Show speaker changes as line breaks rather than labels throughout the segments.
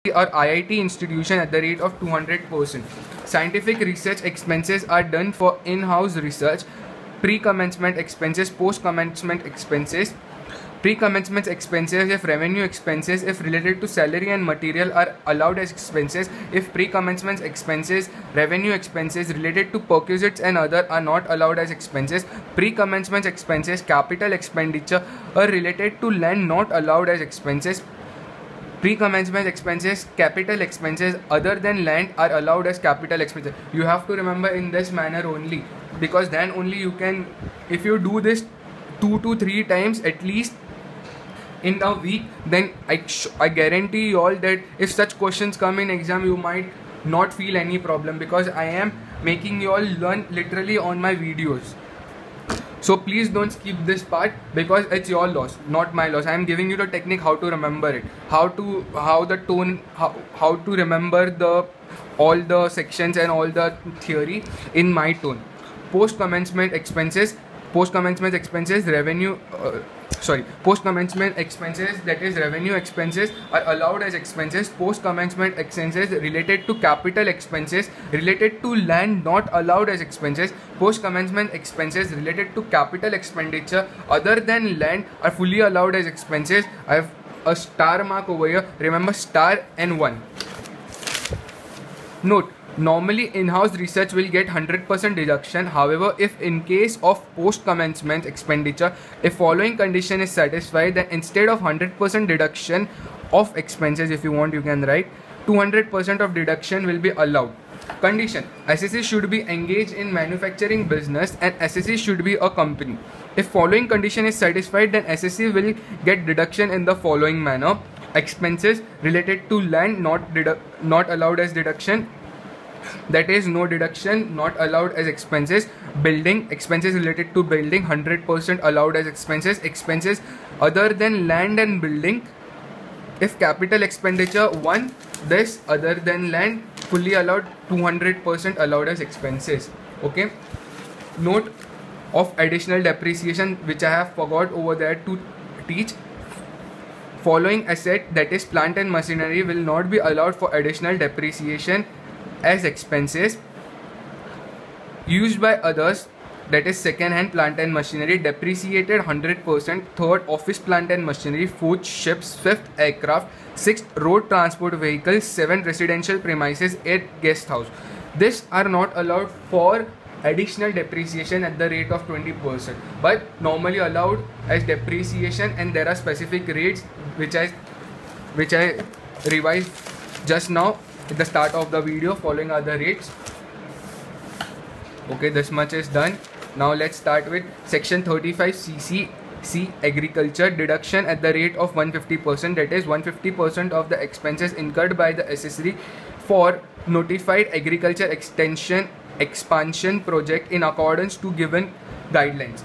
or IIT institution at the rate of 200%. Scientific research expenses are done for in-house research, pre-commencement expenses, post-commencement expenses. Pre-commencement expenses if revenue expenses if related to salary and material are allowed as expenses. If pre-commencement expenses, revenue expenses related to perquisites and other are not allowed as expenses. Pre-commencement expenses, capital expenditure are related to land not allowed as expenses. Pre-commencement expenses, capital expenses other than land are allowed as capital expenses. You have to remember in this manner only, because then only you can, if you do this 2 to 3 times at least in a week, then I guarantee you all that if such questions come in exam, you might not feel any problem, because I am making you all learn literally on my videos. So please don't skip this part, because it's your loss, not my loss. I am giving you the technique how to remember it, how to remember all the sections and all the theory in my tone. Post-commencement expenses, revenue post-commencement expenses, that is revenue expenses, are allowed as expenses. Post-commencement expenses related to capital expenses related to land not allowed as expenses. Post-commencement expenses related to capital expenditure other than land are fully allowed as expenses. I have a star mark over here. Remember, star and 1. Note, normally in-house research will get 100% deduction. However, if in case of post-commencement expenditure, if following condition is satisfied, then instead of 100% deduction of expenses, if you want you can write 200% of deduction will be allowed. Condition: SSC should be engaged in manufacturing business and SSC should be a company. If following condition is satisfied, then SSC will get deduction in the following manner. Expenses related to land not allowed as deduction, that is no deduction, not allowed as expenses. Building expenses related to building 100% allowed as expenses. Expenses other than land and building, if capital expenditure 1, this other than land fully allowed, 200% allowed as expenses. Okay. Note of additional depreciation, which I have forgot over there to teach. Following asset, that is plant and machinery, will not be allowed for additional depreciation as expenses. Used by others, that is second hand plant and machinery, depreciated 100%. Third, office plant and machinery. Fourth, ships. Fifth, aircraft. Sixth, road transport vehicles. 7, residential premises. 8, guest house. These are not allowed for additional depreciation at the rate of 20%, but normally allowed as depreciation, and there are specific rates which I revised just now at the start of the video. Following other rates. Okay, this much is done. Now let's start with section 35 CC agriculture. Deduction at the rate of 150%, that is 150% of the expenses incurred by the SSC for notified agriculture expansion project in accordance to given guidelines.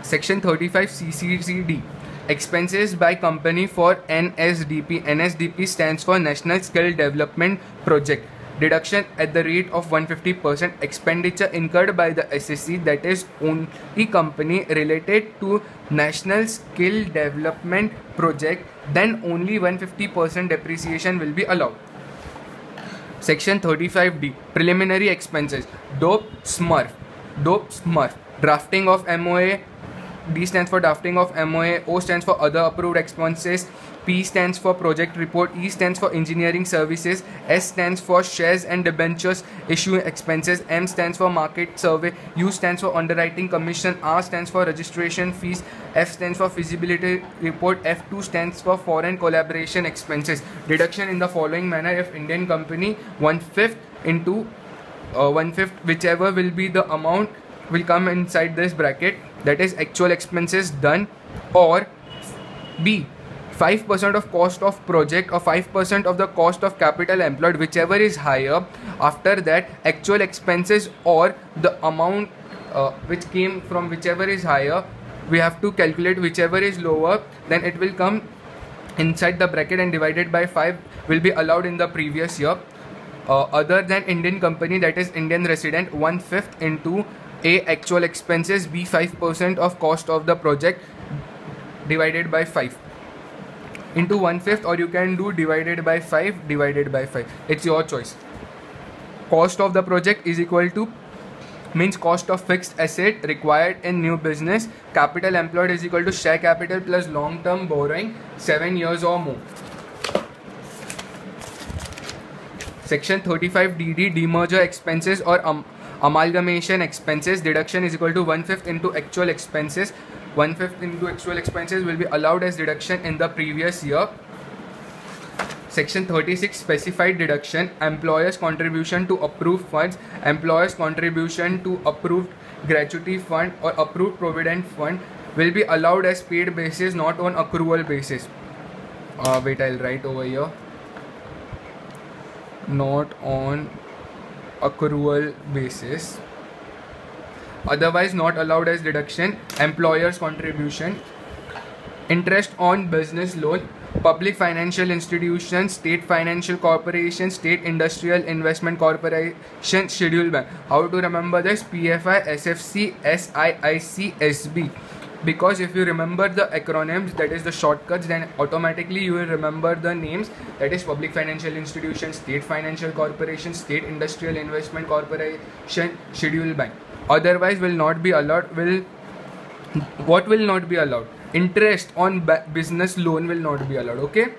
Section 35 CCD, expenses by company for NSDP. NSDP stands for National Skill Development Project. Deduction at the rate of 150%. Expenditure incurred by the SSC, that is only company related to National Skill Development Project, then only 150% depreciation will be allowed. Section 35D, preliminary expenses. DOPE SMURF. Drafting of MOA. D stands for drafting of MOA. O stands for other approved expenses. P stands for project report. E stands for engineering services. S stands for shares and debentures issue expenses. M stands for market survey. U stands for underwriting commission. R stands for registration fees. F stands for feasibility report. F2 stands for foreign collaboration expenses. Deduction in the following manner: if Indian company, 1/5 into 1/5, whichever will be the amount, will come inside this bracket, that is actual expenses done, or B, 5% of cost of project or 5% of the cost of capital employed, whichever is higher. After that, actual expenses or the amount which came from whichever is higher, we have to calculate whichever is lower, then it will come inside the bracket and divided by 5 will be allowed in the previous year. Other than Indian company, that is Indian resident, 1/5 into A, actual expenses, B, 5% of cost of the project divided by 5. into 1/5, or you can do divided by 5 divided by 5. It's your choice. Cost of the project is equal to, means cost of fixed asset required in new business. Capital employed is equal to share capital plus long term borrowing 7 years or more. Section 35DD, demerger expenses or amalgamation expenses, deduction is equal to 1/5 into actual expenses. 1/5 into actual expenses will be allowed as deduction in the previous year. Section 36, specified deduction, employer's contribution to approved funds, employer's contribution to approved gratuity fund or approved provident fund will be allowed as paid basis, not on accrual basis. Wait, I'll write over here. Not on accrual basis. Otherwise not allowed as deduction. Employer's contribution. Interest on business loan, public financial institutions, state financial corporation, state industrial investment corporation, schedule bank. How to remember this? PFI, SFC, SIIC, SB. Because if you remember the acronyms, that is the shortcuts, then automatically you will remember the names, that is public financial institution, state financial corporation, state industrial investment corporation, schedule bank. Otherwise will not be allowed. What will not be allowed? Interest on business loan will not be allowed. Okay,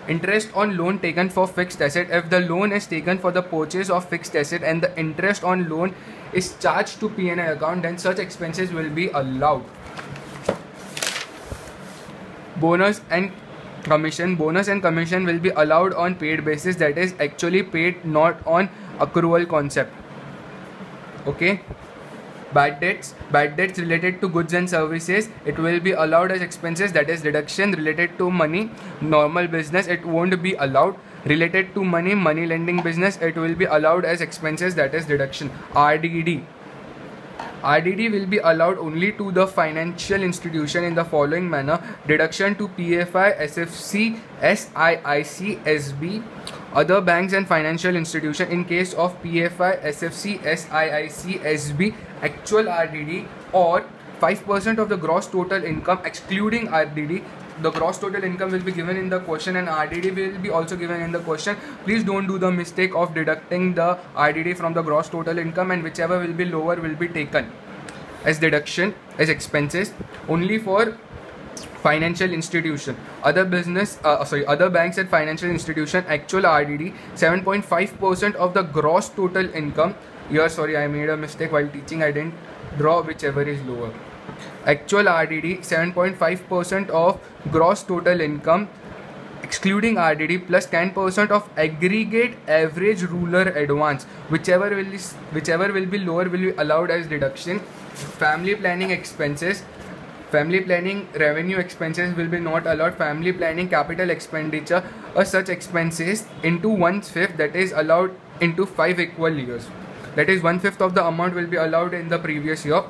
interest on loan taken for fixed asset. If the loan is taken for the purchase of fixed asset and the interest on loan is charged to P&L account, then such expenses will be allowed. Bonus and commission. Bonus and commission will be allowed on paid basis, that is actually paid, not on accrual concept. Okay. Bad debts related to goods and services, it will be allowed as expenses, that is deduction. Related to money, normal business, it won't be allowed. Related to money lending business, it will be allowed as expenses, that is deduction. RDD will be allowed only to the financial institution in the following manner: deduction to PFI, SFC, SIIC, SB, other banks and financial institution. In case of PFI, SFC, SIIC, SB, actual RDD or 5% of the gross total income excluding RDD. The gross total income will be given in the question and RDD will be also given in the question. Please don't do the mistake of deducting the RDD from the gross total income, and whichever will be lower will be taken as deduction as expenses only for financial institution. Other banks and financial institution, actual RDD 7.5% of the gross total income. Here, sorry, I made a mistake while teaching. I didn't draw whichever is lower. Actual RDD 7.5% of gross total income excluding RDD plus 10% of aggregate average ruler advance. Whichever will be lower will be allowed as deduction. Family planning expenses. Family planning revenue expenses will be not allowed. Family planning capital expenditure or such expenses into 1/5, that is allowed into 5 equal years. That is 1/5 of the amount will be allowed in the previous year.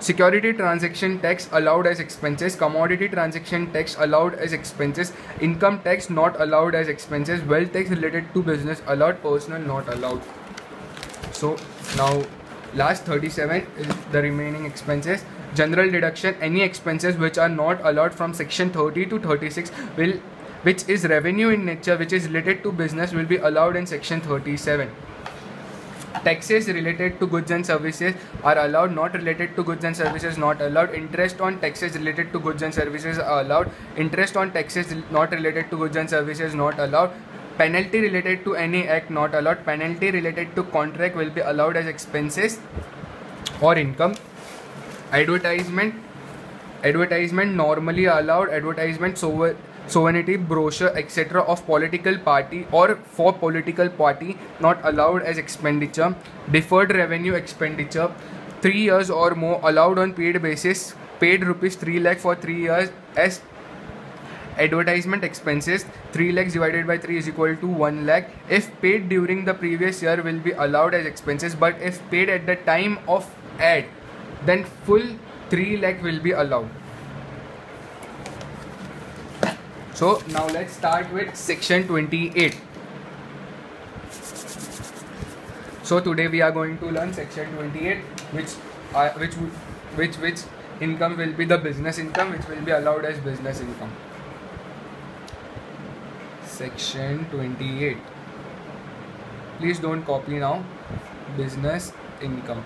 Security transaction tax allowed as expenses. Commodity transaction tax allowed as expenses. Income tax not allowed as expenses. Wealth tax related to business allowed. Personal not allowed. So now last 37 is the remaining expenses. General deduction, any expenses which are not allowed from section 30 to 36 which is revenue in nature, which is related to business, will be allowed in section 37. Taxes related to goods and services are allowed. Not related to goods and services not allowed. Interest on taxes related to goods and services are allowed. Interest on taxes not related to goods and services not allowed. Penalty related to any act not allowed. Penalty related to contract will be allowed as expenses or income. Advertisement normally allowed. Advertisement, sovereignty, brochure, etc. of political party or for political party not allowed as expenditure. Deferred revenue expenditure 3 years or more allowed on paid basis. Paid rupees 3 lakh for 3 years as advertisement expenses. 3 lakhs divided by 3 is equal to 1 lakh. If paid during the previous year will be allowed as expenses, but if paid at the time of ad, then full 3 lakh will be allowed. So now let's start with section 28. So today we are going to learn section 28, which income will be the business income, which will be allowed as business income. Section 28. Please don't copy now. Business income.